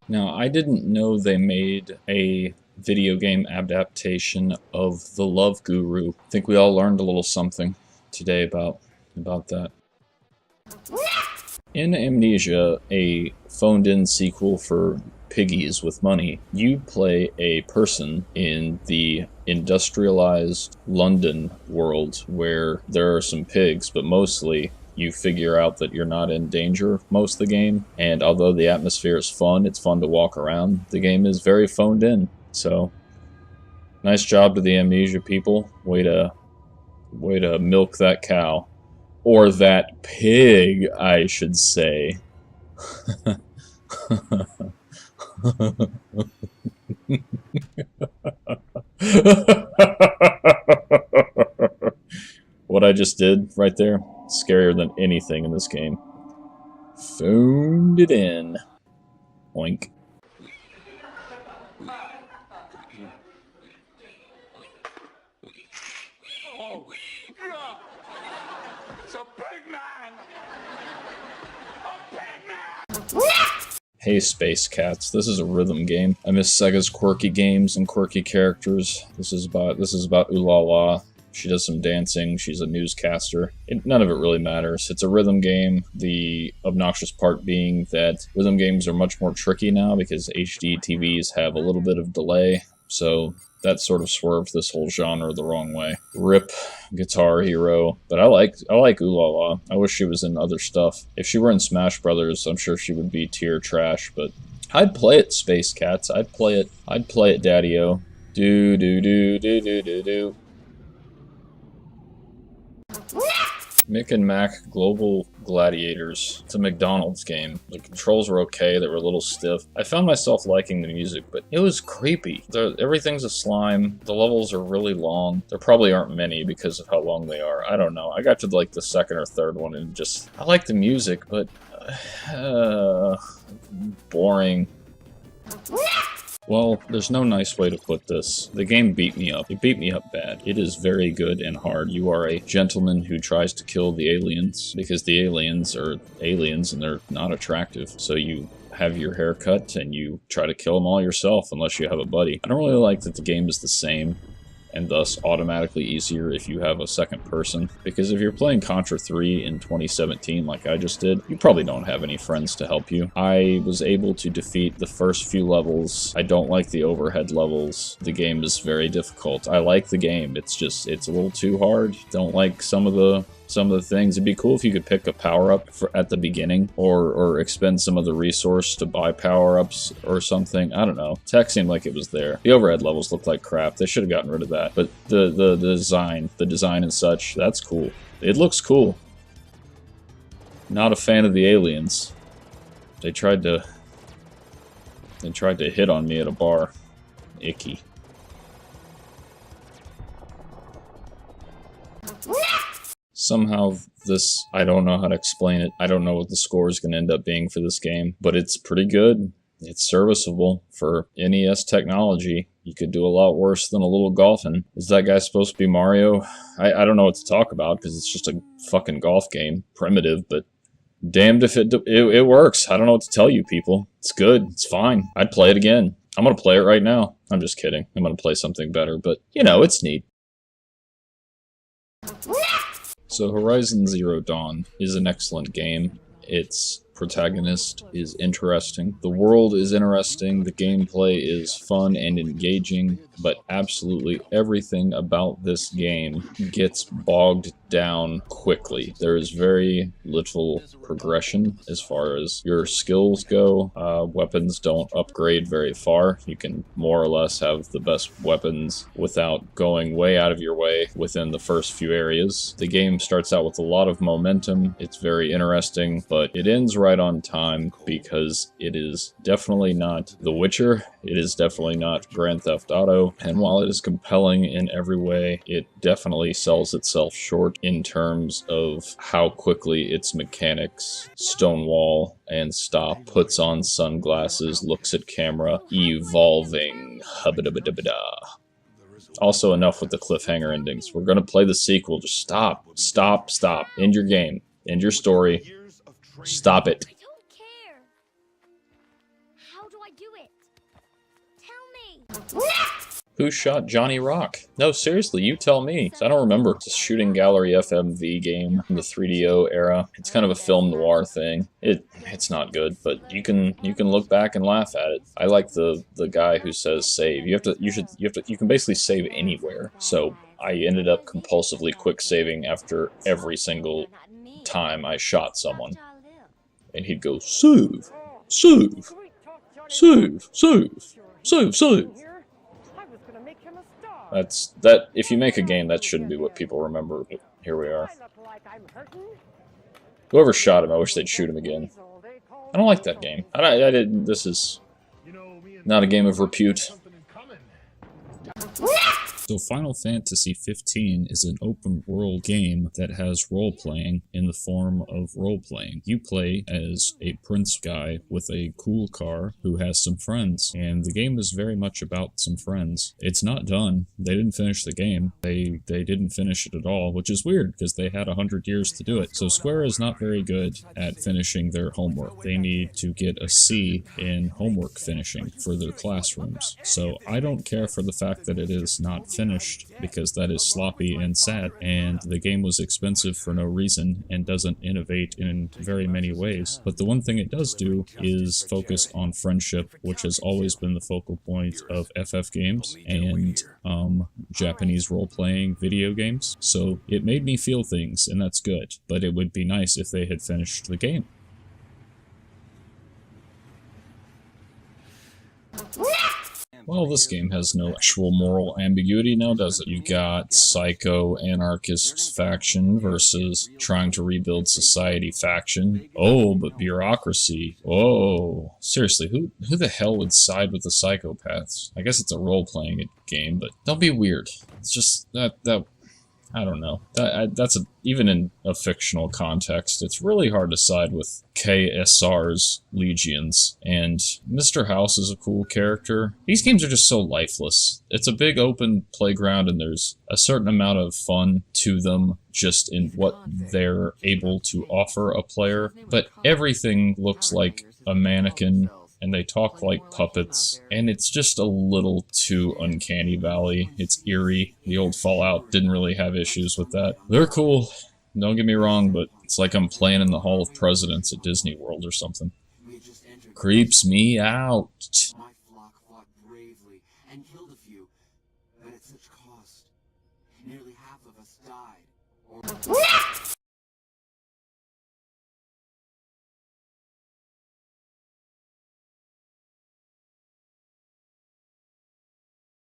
Now, I didn't know they made a video game adaptation of The Love Guru. I think we all learned a little something today about that. In Amnesia, a phoned-in sequel for piggies with money, you play a person in the industrialized London world where there are some pigs, but mostly you figure out that you're not in danger most of the game, and although the atmosphere is fun, it's fun to walk around, the game is very phoned in, so nice job to the Amnesia people. Way to milk that cow. Or that pig, I should say. What I just did right there, scarier than anything in this game. Phoned it in. Oink. Oh, yeah. It's a big man! A big man! Hey Space Cats, this is a rhythm game. I miss Sega's quirky games and quirky characters. This is about Ulala. She does some dancing, she's a newscaster. None of it really matters. It's a rhythm game, the obnoxious part being that rhythm games are much more tricky now because HD TVs have a little bit of delay, so that sort of swerved this whole genre the wrong way. RIP Guitar Hero. But I like Ulala. I wish she was in other stuff. If she were in Smash Brothers, I'm sure she would be tier trash, but I'd play it, Space Cats. I'd play it, Daddy-O. Do do do do do do do. Mick and Mac Global Gladiators. It's a McDonald's game. The controls were okay, they were a little stiff. I found myself liking the music, but it was creepy. Everything's a slime, the levels are really long. There probably aren't many because of how long they are. I don't know. I got to like the second or third one and just... I like the music, but... boring. Well, there's no nice way to put this. The game beat me up. It beat me up bad. It is very good and hard. You are a gentleman who tries to kill the aliens, because the aliens are aliens and they're not attractive. So you have your hair cut and you try to kill them all yourself unless you have a buddy. I don't really like that the game is the same, and thus automatically easier if you have a second person. Because if you're playing Contra 3 in 2017 like I just did, you probably don't have any friends to help you. I was able to defeat the first few levels. I don't like the overhead levels. The game is very difficult. I like the game, it's just, it's a little too hard. Don't like some of the things. It'd be cool if you could pick a power-up at the beginning, or expend some of the resource to buy power-ups or something. I don't know. Tech seemed like it was there. The overhead levels looked like crap. They should have gotten rid of that. But the design and such, that's cool. It looks cool. Not a fan of the aliens. They tried to hit on me at a bar. Icky. Somehow this, I don't know how to explain it. I don't know what the score is going to end up being for this game, but it's pretty good. It's serviceable for NES technology. You could do a lot worse than a little golfing. Is that guy supposed to be Mario? I don't know what to talk about because it's just a fucking golf game. Primitive, but damned if it works. I don't know what to tell you people. It's good. It's fine. I'd play it again. I'm going to play it right now. I'm just kidding. I'm going to play something better, but you know, it's neat. So Horizon Zero Dawn is an excellent game. Its protagonist is interesting. The world is interesting. The gameplay is fun and engaging, but absolutely everything about this game gets bogged down quickly. There is very little progression as far as your skills go. Weapons don't upgrade very far. You can more or less have the best weapons without going way out of your way within the first few areas. The game starts out with a lot of momentum. It's very interesting, but it ends right on time because it is definitely not The Witcher. It is definitely not Grand Theft Auto. And while it is compelling in every way, it definitely sells itself short in terms of how quickly its mechanics stonewall and stop, puts on sunglasses, looks at camera, evolving. Hubba-dubba-dubba-da. Also, enough with the cliffhanger endings. We're gonna play the sequel. Just stop. Stop. Stop. End your game. End your story. Stop it. I don't care. How do I do it. Tell me. Who shot Johnny Rock? No, seriously, you tell me. 'Cause I don't remember. It's a shooting gallery FMV game from the 3DO era. It's kind of a film noir thing. It's not good, but you can look back and laugh at it. I like the guy who says save. You can basically save anywhere. So I ended up compulsively quick saving after every single time I shot someone. And he'd go, save, save, save, save, save, save. That. If you make a game, that shouldn't be what people remember, but here we are. Whoever shot him, I wish they'd shoot him again. I don't like that game. I didn't. This is not a game of repute. So Final Fantasy 15 is an open world game that has role-playing in the form of role-playing. You play as a prince guy with a cool car who has some friends, and the game is very much about some friends. It's not done. They didn't finish the game. They didn't finish it at all, which is weird because they had 100 years to do it. So Square is not very good at finishing their homework. They need to get a C in homework finishing for their classrooms. So I don't care for the fact that it is not finished, because that is sloppy and sad, and the game was expensive for no reason and doesn't innovate in very many ways. But the one thing it does do is focus on friendship, which has always been the focal point of FF games and Japanese role-playing video games. So it made me feel things, and that's good, but it would be nice if they had finished the game. Well, this game has no actual moral ambiguity now, does it? You've got psycho-anarchist faction versus trying to rebuild society faction. Oh, but bureaucracy. Oh, seriously, who the hell would side with the psychopaths? I guess it's a role-playing game, but don't be weird. It's just that I don't know. Even in a fictional context, it's really hard to side with KSR's legions. And Mr. House is a cool character. These games are just so lifeless. It's a big open playground, and there's a certain amount of fun to them just in what they're able to offer a player. But everything looks like a mannequin, and they talk like puppets, and it's just a little too uncanny valley. It's eerie. The old Fallout didn't really have issues with that. They're cool, don't get me wrong, but it's like I'm playing in the Hall of Presidents at Disney World or something. Creeps me out. My flock fought bravely and killed a few, but at such cost. Nearly half of us died.